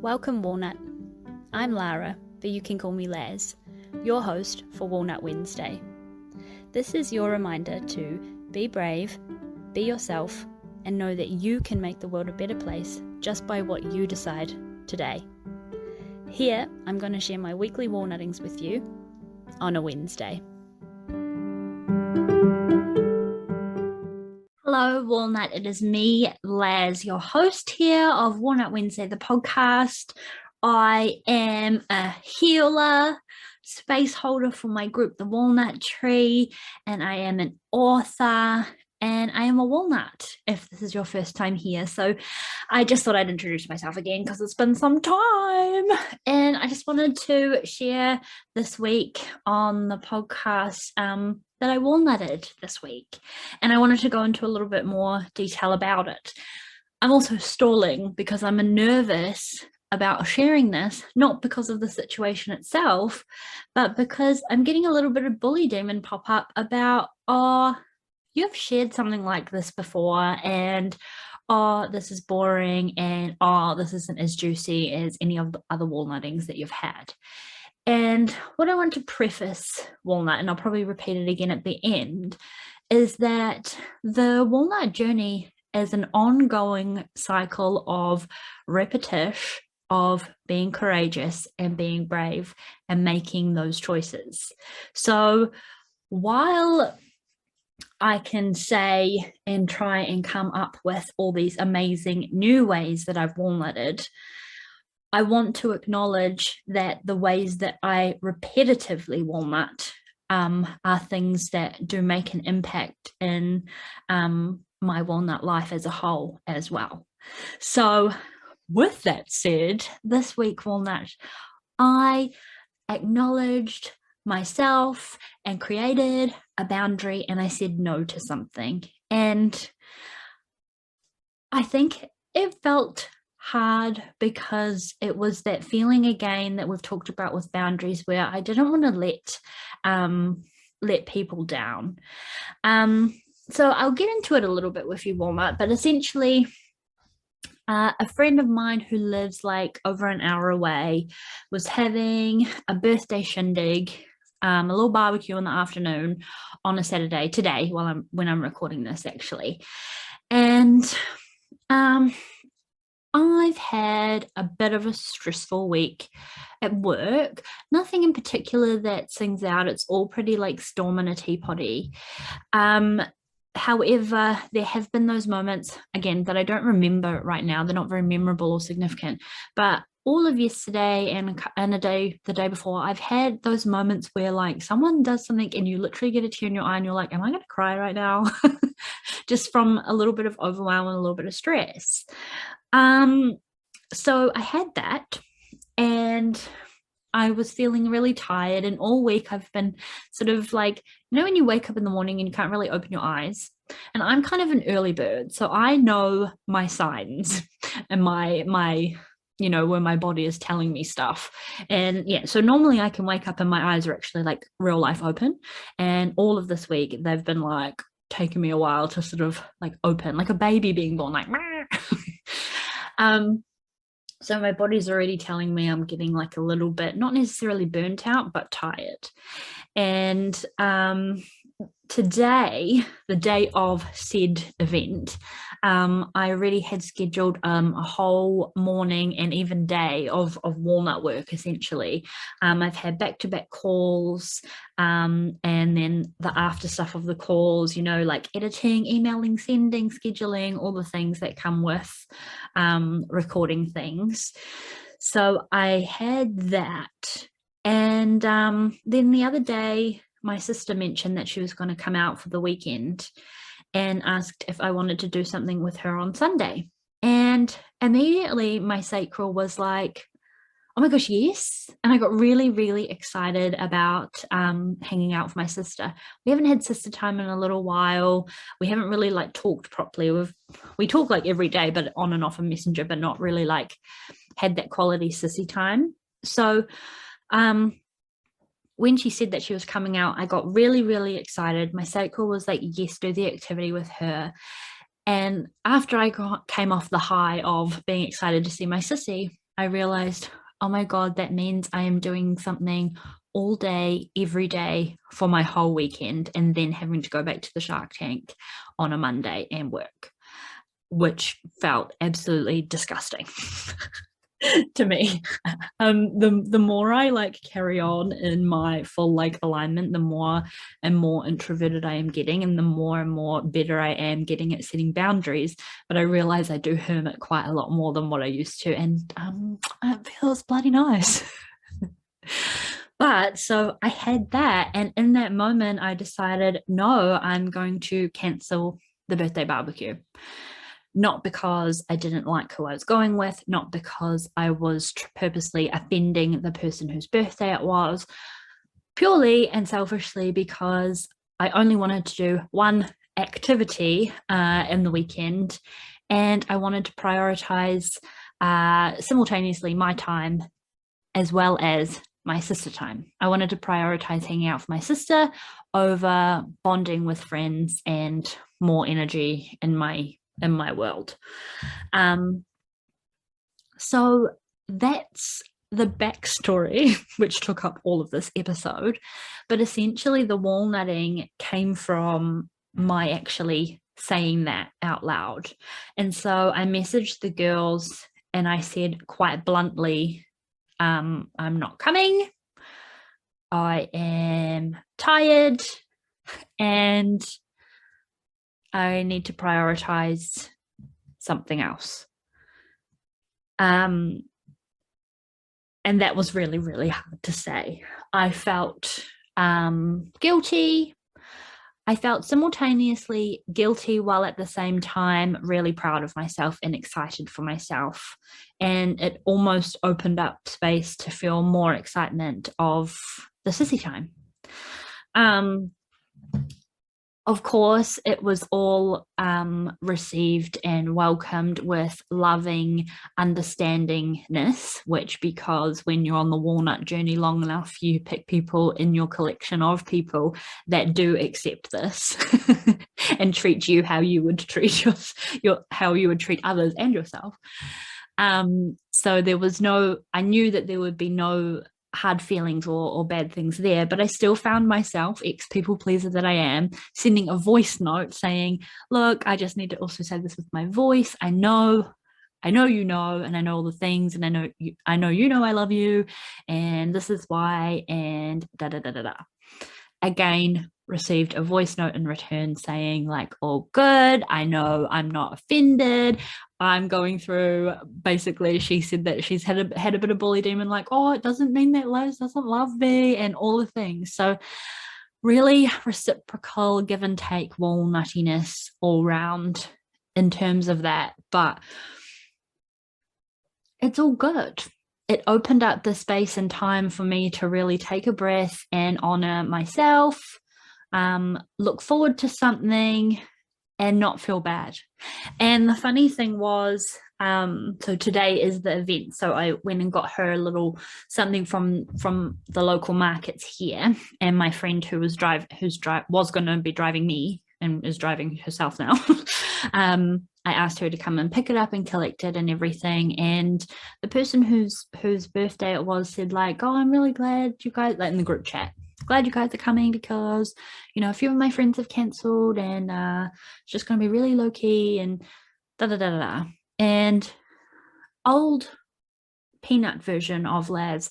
Welcome, Walnut. I'm Lara, but you can call me Laz, your host for Walnut Wednesday. This is your reminder to be brave, be yourself, and know that you can make the world a better place just by what you decide today. Here, I'm going to share my weekly walnuttings with you on a Wednesday. Hello, Walnut. It is me, Laz, your host here of Walnut Wednesday, the podcast. I am a healer, space holder for my group, the Walnut Tree, and I am an author, and I am a walnut, if this is your first time here. So I just thought I'd introduce myself again because it's been some time, and I just wanted to share this week on the podcast that I walnutted this week, and I wanted to go into a little bit more detail about it. I'm also stalling because I'm nervous about sharing this, not because of the situation itself, but because I'm getting a little bit of bully demon pop up about, oh, you've shared something like this before, and oh, this is boring, and oh, this isn't as juicy as any of the other walnuttings that you've had. And what I want to preface, Walnut, and I'll probably repeat it again at the end, is that the Walnut Journey is an ongoing cycle of repetition, of being courageous and being brave and making those choices. So while I can say and try and come up with all these amazing new ways that I've walnutted, I want to acknowledge that the ways that I repetitively walnut are things that do make an impact in my walnut life as a whole as well. So with that said, this week, Walnut, I acknowledged myself and created a boundary, and I said no to something. And I think it felt hard because it was that feeling again that we've talked about with boundaries, where I didn't want to let people down. So I'll get into it a little bit with you, Walnut, but essentially a friend of mine who lives like over an hour away was having a birthday shindig, a little barbecue in the afternoon on a Saturday today when I'm recording this actually. And I've had a bit of a stressful week at work. Nothing in particular that sings out. It's all pretty like storm in a teapotty. However, there have been those moments, again, that I don't remember right now. They're not very memorable or significant. But all of yesterday and the day before, I've had those moments where like someone does something and you literally get a tear in your eye and you're like, am I going to cry right now? Just from a little bit of overwhelm and a little bit of stress. So I had that, and I was feeling really tired, and all week I've been sort of like, when you wake up in the morning and you can't really open your eyes, and I'm kind of an early bird, so I know my signs and my where my body is telling me stuff. And yeah, so normally I can wake up and my eyes are actually like real life open, and all of this week they've been like taking me a while to sort of like open, like a baby being born, like so my body's already telling me I'm getting like a little bit, not necessarily burnt out, but tired. And today, the day of said event, I already had scheduled a whole morning and even day of walnut work, essentially. I've had back-to-back calls, and then the after stuff of the calls, like editing, emailing, sending, scheduling, all the things that come with recording things. So I had that. And then the other day, my sister mentioned that she was going to come out for the weekend and asked if I wanted to do something with her on Sunday. And immediately my sacral was like, oh my gosh, yes. And I got really, really excited about hanging out with my sister. We haven't had sister time in a little while. We haven't really like talked properly. We talk like every day, but on and off a messenger, but not really like had that quality sissy time. So when she said that she was coming out, I got really, really excited. My sacral was like, yes, do the activity with her. And after I came off the high of being excited to see my sissy, I realized, oh my God, that means I am doing something all day, every day for my whole weekend, and then having to go back to the Shark Tank on a Monday and work, which felt absolutely disgusting to me. The more I like carry on in my full like alignment, the more and more introverted I am getting, and the more and more better I am getting at setting boundaries. But I realize I do hermit quite a lot more than what I used to, and it feels bloody nice. But so I had that, and in that moment I decided, no, I'm going to cancel the birthday barbecue. Not because I didn't like who I was going with, not because I was purposely offending the person whose birthday it was, purely and selfishly because I only wanted to do one activity in the weekend, and I wanted to prioritize simultaneously my time as well as my sister time. I wanted to prioritize hanging out with my sister over bonding with friends and more energy in my world. So that's the backstory, which took up all of this episode. But essentially, the walnutting came from my actually saying that out loud. And so I messaged the girls and I said quite bluntly, I'm not coming. I am tired and I need to prioritize something else. And that was really, really hard to say. I felt guilty. I felt simultaneously guilty while at the same time really proud of myself and excited for myself. And it almost opened up space to feel more excitement of the sissy time. Of course, it was all received and welcomed with loving understandingness, which, because when you're on the Walnut Journey long enough, you pick people in your collection of people that do accept this and treat you how you would treat how you would treat others and yourself. So there was I knew that there would be no hard feelings or bad things there, but I still found myself, ex-people pleaser that I am, sending a voice note saying, look, I just need to also say this with my voice. I know you know, and I know all the things, and I know you know I love you, and this is why, and da da da da da. Again, received a voice note in return saying like, all good, I know I'm not offended, I'm going through, basically she said that she's had a bit of bully demon, like, oh, it doesn't mean that Les doesn't love me, and all the things. So really reciprocal give and take walnuttiness all round in terms of that, but it's all good. It opened up the space and time for me to really take a breath and honor myself, look forward to something and not feel bad. And the funny thing was, so today is the event, so I went and got her a little something from the local markets here, and my friend who was going to be driving me and is driving herself now I asked her to come and pick it up and collect it and everything, and the person whose birthday it was said like, oh, I'm really glad you guys, like in the group chat, glad you guys are coming because, you know, a few of my friends have cancelled and it's just going to be really low key and da da da da da. And old peanut version of Laz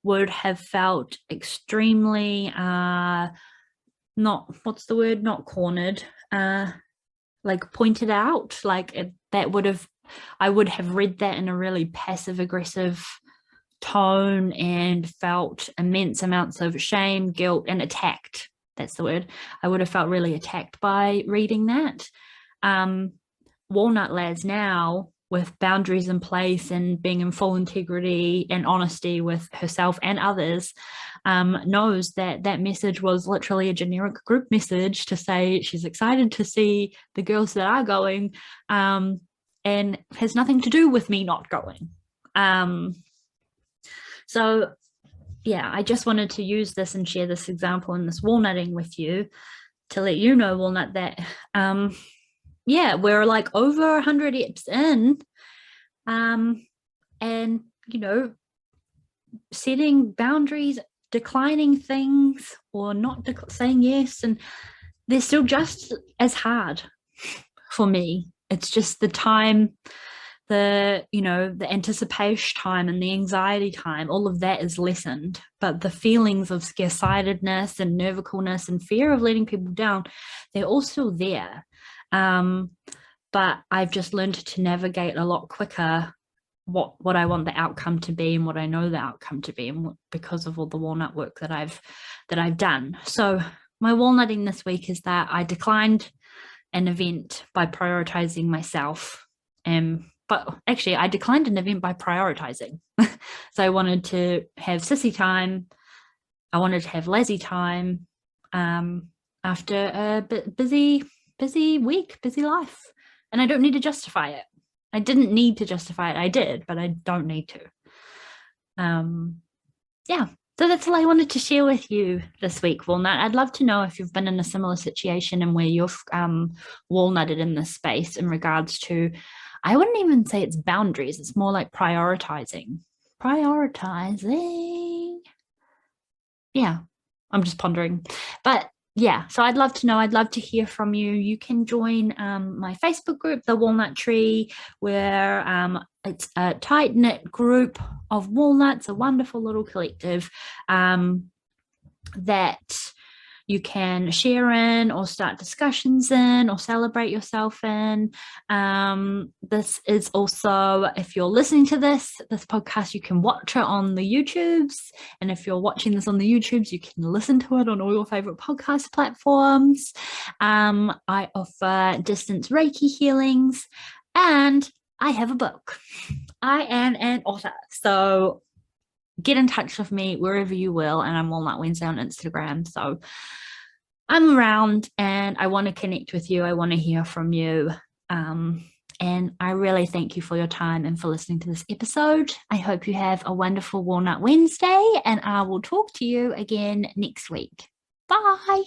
would have felt extremely not cornered, like pointed out, like I would have read that in a really passive aggressive tone and felt immense amounts of shame, guilt, and attacked. That's the word. I would have felt really attacked by reading that. Walnut Lads now, with boundaries in place and being in full integrity and honesty with herself and others, knows that message was literally a generic group message to say she's excited to see the girls that are going, and has nothing to do with me not going. So yeah, I just wanted to use this and share this example in this walnutting with you to let you know, Walnut, that yeah, we're like over 100 eps in, and setting boundaries, declining things, or not saying yes, and they're still just as hard for me. It's just the time, the anticipation time and the anxiety time, all of that is lessened, but the feelings of scarecitedness and nervousness and fear of letting people down, they're all still there. But I've just learned to navigate a lot quicker what I want the outcome to be and what I know the outcome to be, and because of all the walnut work that I've done. So my walnutting this week is that I declined an event by prioritizing myself. But actually, I declined an event by prioritizing. So I wanted to have sissy time. I wanted to have lazy time after a busy week, busy life. And I don't need to justify it. I didn't need to justify it. I did, but I don't need to. Yeah. So that's all I wanted to share with you this week, Walnut. I'd love to know if you've been in a similar situation and where you've walnutted in this space in regards to, I wouldn't even say it's boundaries. It's more like prioritizing. Yeah, I'm just pondering. But yeah, so I'd love to know. I'd love to hear from you. You can join my Facebook group, the Walnut Tree, where it's a tight-knit group of walnuts, a wonderful little collective that you can share in or start discussions in or celebrate yourself in. This is also, if you're listening to this podcast, you can watch it on the YouTubes. And if you're watching this on the YouTubes, you can listen to it on all your favorite podcast platforms. I offer distance Reiki healings, and I have a book. I am an author. So get in touch with me wherever you will, and I'm Walnut Wednesday on Instagram. So I'm around and I want to connect with you. I want to hear from you. And I really thank you for your time and for listening to this episode. I hope you have a wonderful Walnut Wednesday, and I will talk to you again next week. Bye.